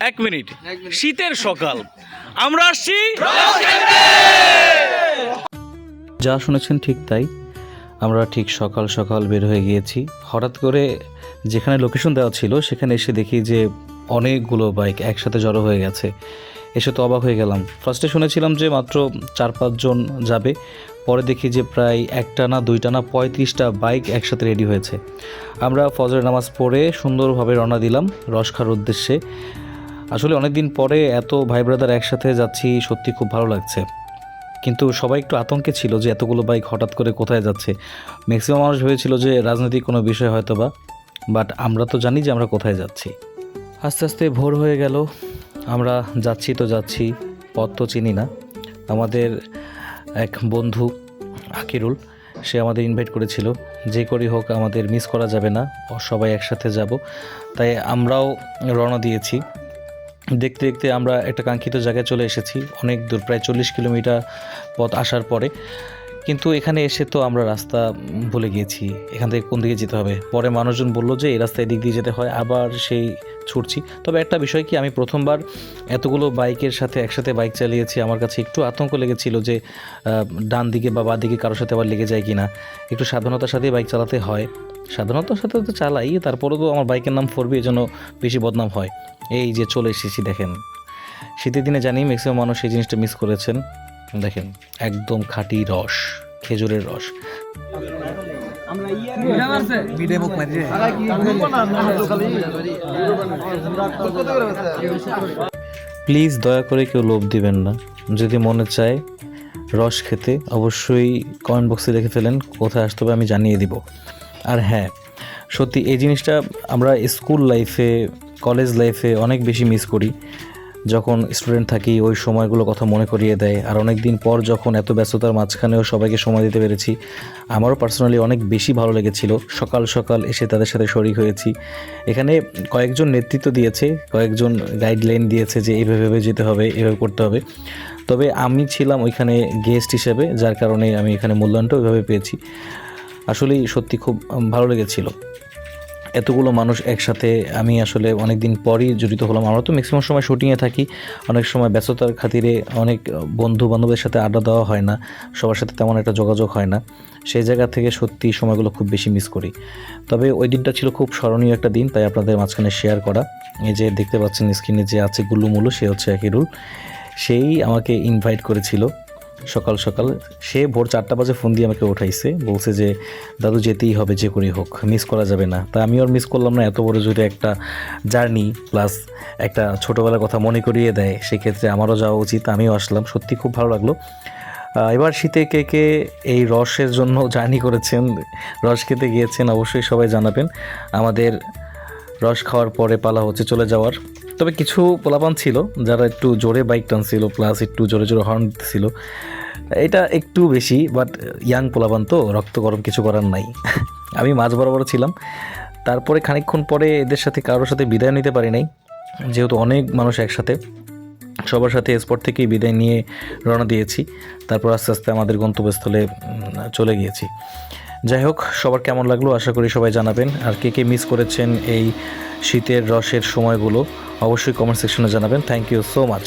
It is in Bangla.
এক মিনিট, শীতের সকাল, আমরা আসছি। যা শুনেছেন ঠিক তাই, আমরা ঠিক সকাল সকাল বের হয়ে গিয়েছি। হঠাৎ করে যেখানে লোকেশন দেওয়া ছিল সেখানে এসে দেখি যে অনেকগুলো বাইক একসাথে জড়ো হয়ে গেছে। এসে তো অবাক হয়ে গেলাম। ফার্স্টে শুনেছিলাম যে মাত্র 4-5 জন যাবে, পরে দেখি যে প্রায় একটা না 2টা না 35টা বাইক একসাথে রেডি হয়েছে। আমরা ফজরের নামাজ পড়ে সুন্দরভাবে রওনা দিলাম রস খাওয়ার উদ্দেশ্যে। আসলে অনেক দিন পরে এত ভাই ব্রাদার একসাথে যাচ্ছি, সত্যি খুব ভালো লাগছে। কিন্তু সবাই একটু আতঙ্কে ছিল যে এতগুলো বাইক হঠাৎ করে কোথায় যাচ্ছে। ম্যাক্সিমাম মানুষ ভেবেছিল যে রাজনৈতিক কোনো বিষয় হয়তো বা, বাট আমরা তো জানি যে আমরা কোথায় যাচ্ছি। আস্তে আস্তে ভোর হয়ে গেল, আমরা যাচ্ছি তো যাচ্ছি, পথ তো চিনি না। আমাদের এক বন্ধু আকিরুল, সে আমাদের ইনভাইট করেছিল, যে করেই হোক আমাদের মিস করা যাবে না, সবাই একসাথে যাব। তাই আমরাও রওনা দিয়েছি। দেখতে দেখতে আমরা একটা কাঙ্ক্ষিত জায়গায় চলে এসেছি, অনেক দূর, প্রায় 40 কিলোমিটার পথ আসার পরে। কিন্তু এখানে এসে তো আমরা রাস্তা ভুলে গিয়েছি, এখান থেকে কোন দিকে যেতে হবে। পরে মানুষজন বলল যে এই রাস্তায় দিক দিয়ে যেতে হয়, আবার সেই ছুটছি। তবে একটা বিষয় কি, আমি প্রথমবার এতগুলো বাইকের সাথে একসাথে বাইক চালিয়েছি, আমার কাছে একটু আতঙ্ক লেগেছিল যে ডান দিকে বা বাঁ দিকে কারোর সাথে আবার লেগে যায় কি না। একটু সাবধানতার সাথেই বাইক চালাতে হয়, সাবধানতার সাথে তো চালাই, তারপরেও তো আমার বাইকের নাম ফোরবি, এই জন্য বেশি বদনাম হয়। এই যে চলে এসেছি, দেখেন শীতের দিনে জানি ম্যাক্সিমাম মানুষ এই জিনিসটা মিস করেছেন। দেখেন একদম খাঁটি রস, খেজুরের রস। প্লিজ দয়া করে কেউ লোভ দিবেন না, যদি মনে চায় রস খেতে অবশ্যই কমেন্ট বক্সে লিখে ফেলেন, কোথায় আসতে হবে আমি জানিয়ে দিব। আর হ্যাঁ, সত্যি এই জিনিসটা আমরা স্কুল লাইফে, কলেজ লাইফে অনেক বেশি মিস করি। যখন স্টুডেন্ট থাকি ওই সময়গুলো কথা মনে করিয়ে দেয়। আর অনেক দিন পর যখন এত ব্যস্ততার মাঝখানেও সবাইকে সময় দিতে পেরেছি, আমারও পার্সোনালি অনেক বেশি ভালো লেগেছিল। সকাল সকাল এসে তাদের সাথে শরিক হয়েছি। এখানে কয়েকজন নেতৃত্ব দিয়েছে, কয়েকজন গাইডলাইন দিয়েছে যে এইভাবে যেতে হবে, এভাবে করতে হবে। তবে আমি ছিলাম ওইখানে গেস্ট হিসেবে, যার কারণে আমি এখানে মূল্যায়নটা ওইভাবে পেয়েছি। আসলেই সত্যি খুব ভালো লেগেছিল। এতগুলো মানুষ একসাথে, আমি আসলে অনেক দিন পরই জড়িত হলাম। আমরা তো ম্যাক্সিমাম সময় শুটিংয়ে থাকি, অনেক সময় ব্যস্ততার খাতিরে অনেক বন্ধু বান্ধবের সাথে আড্ডা দেওয়া হয় না, সবার সাথে তেমন একটা যোগাযোগ হয় না। সেই জায়গা থেকে সত্যি সময়গুলো খুব বেশি মিস করি। তবে ওই দিনটা ছিল খুব স্মরণীয় একটা দিন, তাই আপনাদের মাঝখানে শেয়ার করা। এই যে দেখতে পাচ্ছেন স্ক্রিনে যে আছে গুল্লুমুলু, সে হচ্ছে আকিরুল। সেই আমাকে ইনভাইট করেছিল সকাল সকাল। সে ভোর 4টা বাজে ফোন দিয়ে আমাকে উঠাইছে, বলছে যে দাদু যেতেই হবে, যে করেই হোক, মিস করা যাবে না। তা আমি আর মিস করলাম না, এত বড় জুড়ে একটা জার্নি প্লাস একটা ছোটোবেলার কথা মনে করিয়ে দেয়, সেক্ষেত্রে আমারও যাওয়া উচিত। আমিও আসলাম, সত্যি খুব ভালো লাগলো। এবার শীতে কে কে এই রসের জন্য জার্নি করেছেন, রস খেতে গিয়েছেন, অবশ্যই সবাই জানাবেন। আমাদের রস খাওয়ার পরে পালা হচ্ছে চলে যাওয়ার। তবে কিছু পোলাপান ছিল যারা একটু জোরে বাইক টানছিল, প্লাস একটু জোরে জোরে হর্ন দিতেছিল, এটা একটু বেশি, বাট ইয়াং পোলাপান তো, রক্ত গরম, কিছু করার নাই। আমি মাঝ বরাবর ছিলাম। তারপরে খানিকক্ষণ পরে এদের সাথে কারোর সাথে বিদায় নিতে পারি নাই, যেহেতু অনেক মানুষ একসাথে, সবার সাথে স্পট থেকেই বিদায় নিয়ে রওনা দিয়েছি। তারপর আস্তে আস্তে আমাদের গন্তব্যস্থলে চলে গিয়েছি। যাই হোক, সবার কেমন লাগলো আশা করি সবাই জানাবেন। আর কে কে মিস করেছেন এই শীতের রসের সময়গুলো অবশ্যই কমেন্ট সেকশনে জানাবেন। Thank you so much.